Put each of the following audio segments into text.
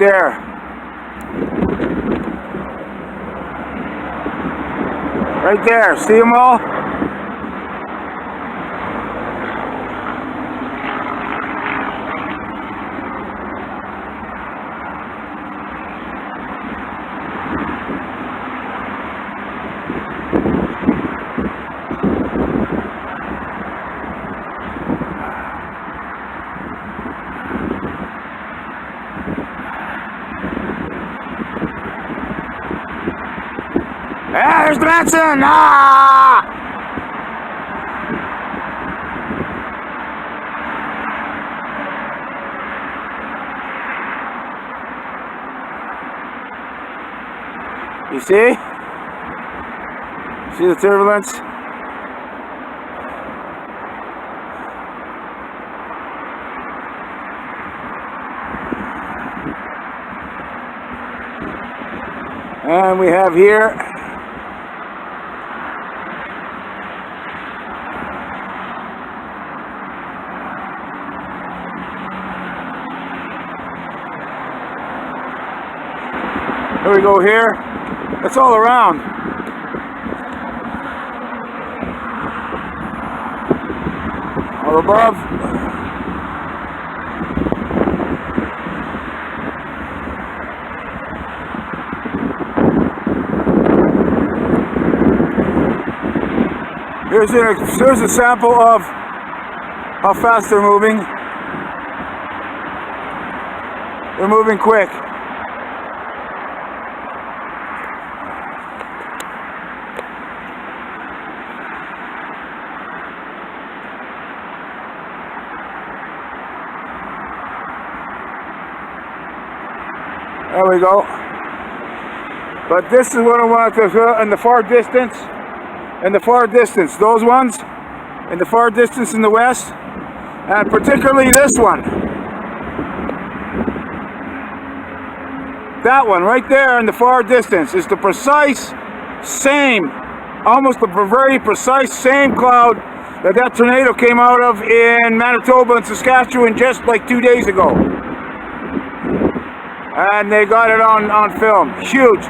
there. Right there. See them all? Yeah, there's Branson! Ah! You see? See the turbulence? And we have here we go here. It's all around. All above. Here's a sample of how fast they're moving. They're moving quick. There we go. But this is what I want to show in the far distance. In the far distance, those ones in the far distance in the west, and particularly this one. That one right there in the far distance is the precise same, almost the very precise same cloud that tornado came out of in Manitoba and Saskatchewan just like 2 days ago. And they got it on film. Huge.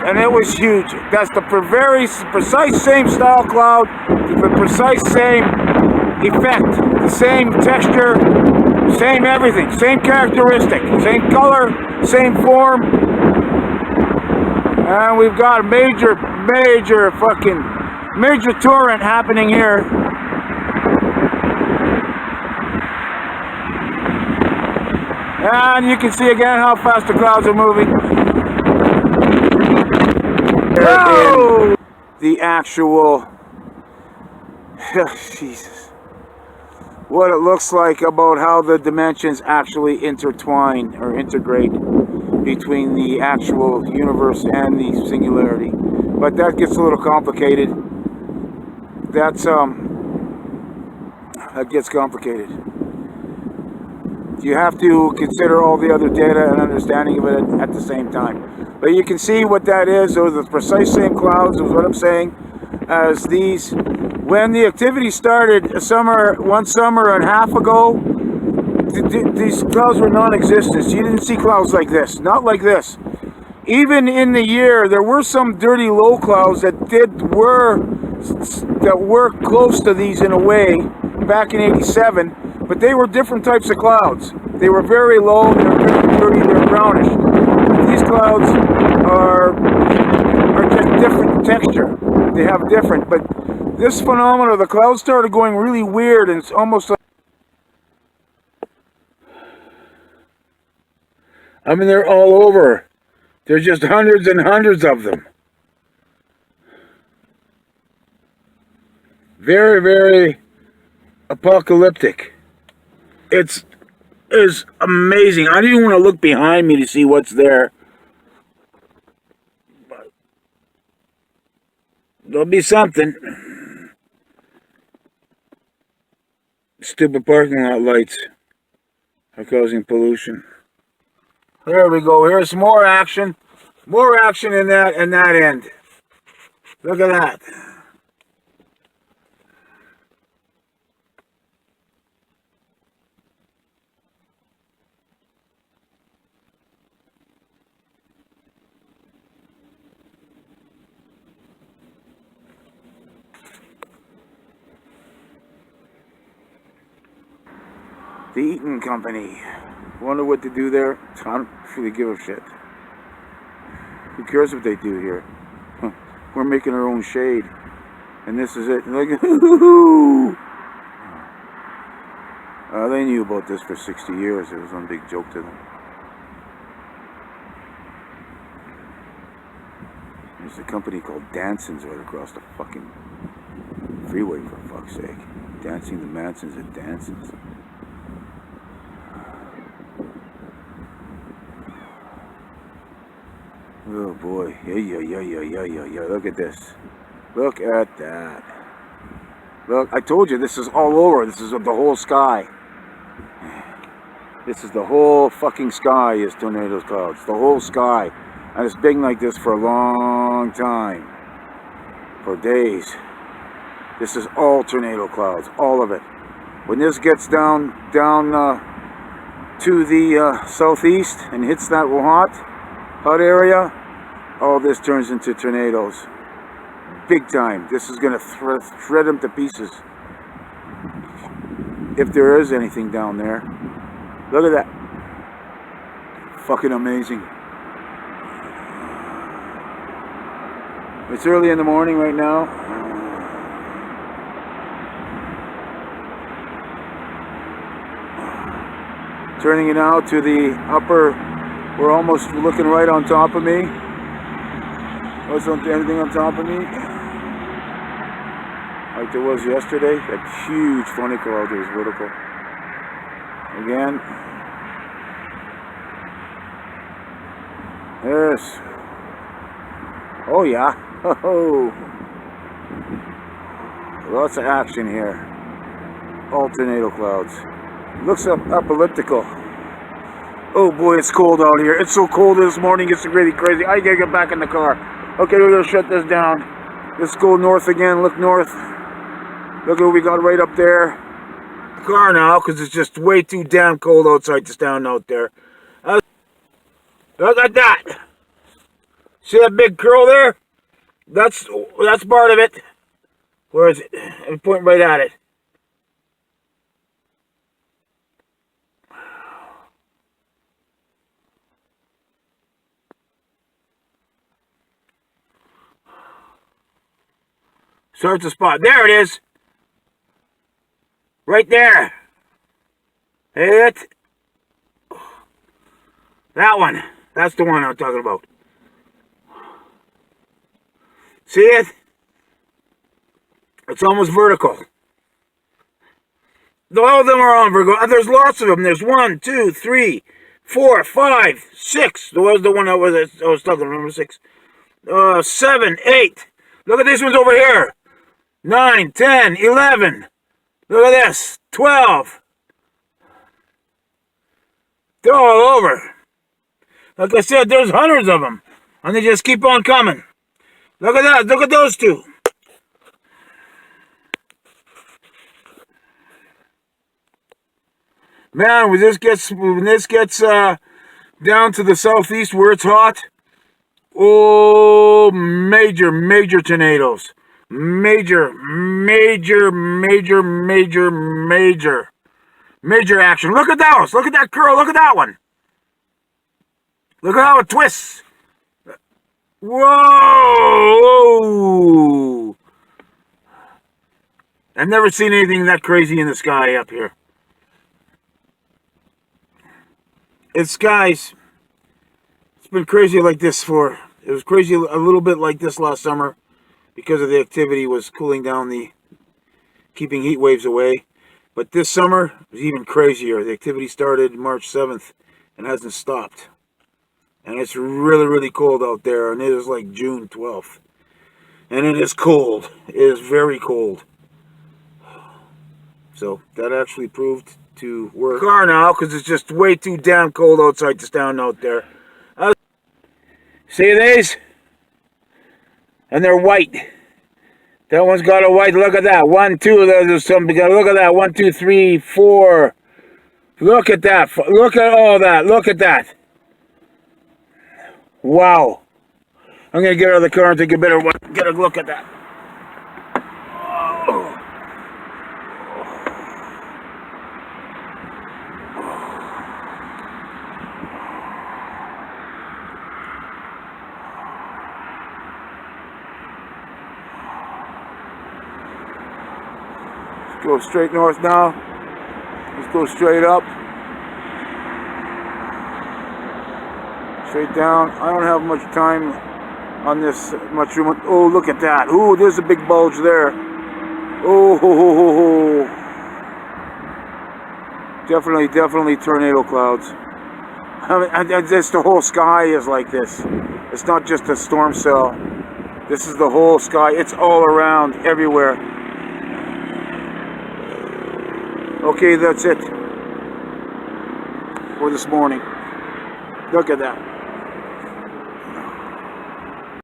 And it was huge. That's the very precise same style cloud, the precise same effect, the same texture, same everything, same characteristic, same color, same form. And we've got a major torrent happening here. And you can see again how fast the clouds are moving. Oh! The actual, Jesus, what it looks like about how the dimensions actually intertwine or integrate between the actual universe and the singularity. But that gets a little complicated. That gets complicated. You have to consider all the other data and understanding of it at the same time. But you can see what that is. Those are the precise same clouds, is what I'm saying, as these. When the activity started one summer and a half ago, these clouds were non-existent. You didn't see clouds like this, not like this. Even in the year, there were some dirty low clouds that were close to these in a way back in '87. But they were different types of clouds. They were very low, they were very dirty, they were brownish. These clouds are just different texture. They have different, but this phenomenon, the clouds started going really weird, and it's almost like, I mean, they're all over. There's just hundreds and hundreds of them. Very, very apocalyptic. It's amazing. I don't even want to look behind me to see what's there. But there'll be something. Stupid parking lot lights are causing pollution. There we go. Here's more action. More action in that end. Look at that. The Eaton Company. Wonder what they do there? I don't really give a shit. Who cares what they do here? We're making our own shade. And this is it. Like, they knew about this for 60 years. It was one big joke to them. There's a company called Danson's right across the fucking freeway, for fuck's sake. Dancing the Mansons at Danson's. Oh boy. Yeah. Look at this. Look at that. Look, I told you this is all over. This is the whole sky. This is the whole fucking sky is tornado clouds. The whole sky. And it's been like this for a long time. For days. This is all tornado clouds. All of it. When this gets down to the southeast and hits that hot area, all this turns into tornadoes. Big time. This is going to shred them to pieces. If there is anything down there. Look at that. Fucking amazing. It's early in the morning right now. Turning it out to the upper. We're almost looking right on top of me. Wasn't anything on top of me? Like there was yesterday. That huge funny cloud that was vertical. Again. Yes. Oh yeah. Oh. Lots of action here. All tornado clouds. Looks up elliptical. Oh boy, it's cold out here. It's so cold this morning. It's really crazy. I gotta get back in the car. Okay, we're gonna shut this down. Let's go north again. Look north. Look at what we got right up there. Car now, because it's just way too damn cold outside to stand out there. Look at that. See that big curl there? That's part of it. Where is it? I'm pointing right at it. Search the spot. There it is. Right there. It. That one. That's the one I'm talking about. See it? It's almost vertical. All of them are on vertical. There's lots of them. There's 1, 2, 3, 4, 5, 6. There was the one I was talking about. Number 6. 7, 8. Look at these ones over here. 9, 10, 11. Look at this. 12. They're all over. Like I said, there's hundreds of them. And they just keep on coming. Look at that. Look at those two. Man, when this gets down to the southeast where it's hot, oh, major tornadoes. Major action. Look at those. Look at that curl. Look at that one. Look at how it twists. Whoa! I've never seen anything that crazy in the sky up here. It's been crazy like this it was crazy a little bit like this last summer because of the activity was cooling down, keeping heat waves away. But this summer it was even crazier. The activity started March 7th and hasn't stopped. And it's really cold out there, and it is like June 12th. And it is cold. It is very cold. So that actually proved to work. Car now, because it's just way too damn cold outside to stand out there. See these? And they're white. That one's got a white. Look at that. 1, 2. There's something. Look at that. 1, 2, 3, 4. Look at that. Look at all that. Look at that. Wow. I'm going to get out of the car and take a better one. Get a look at that. Oh. Go straight north now. Let's go straight up. Straight down. I don't have much time on this, much room. Oh, look at that. Oh, there's a big bulge there. Oh, ho, ho, ho, ho. Definitely tornado clouds. I mean, just the whole sky is like this. It's not just a storm cell. This is the whole sky. It's all around, everywhere. Okay, that's it for this morning. Look at that.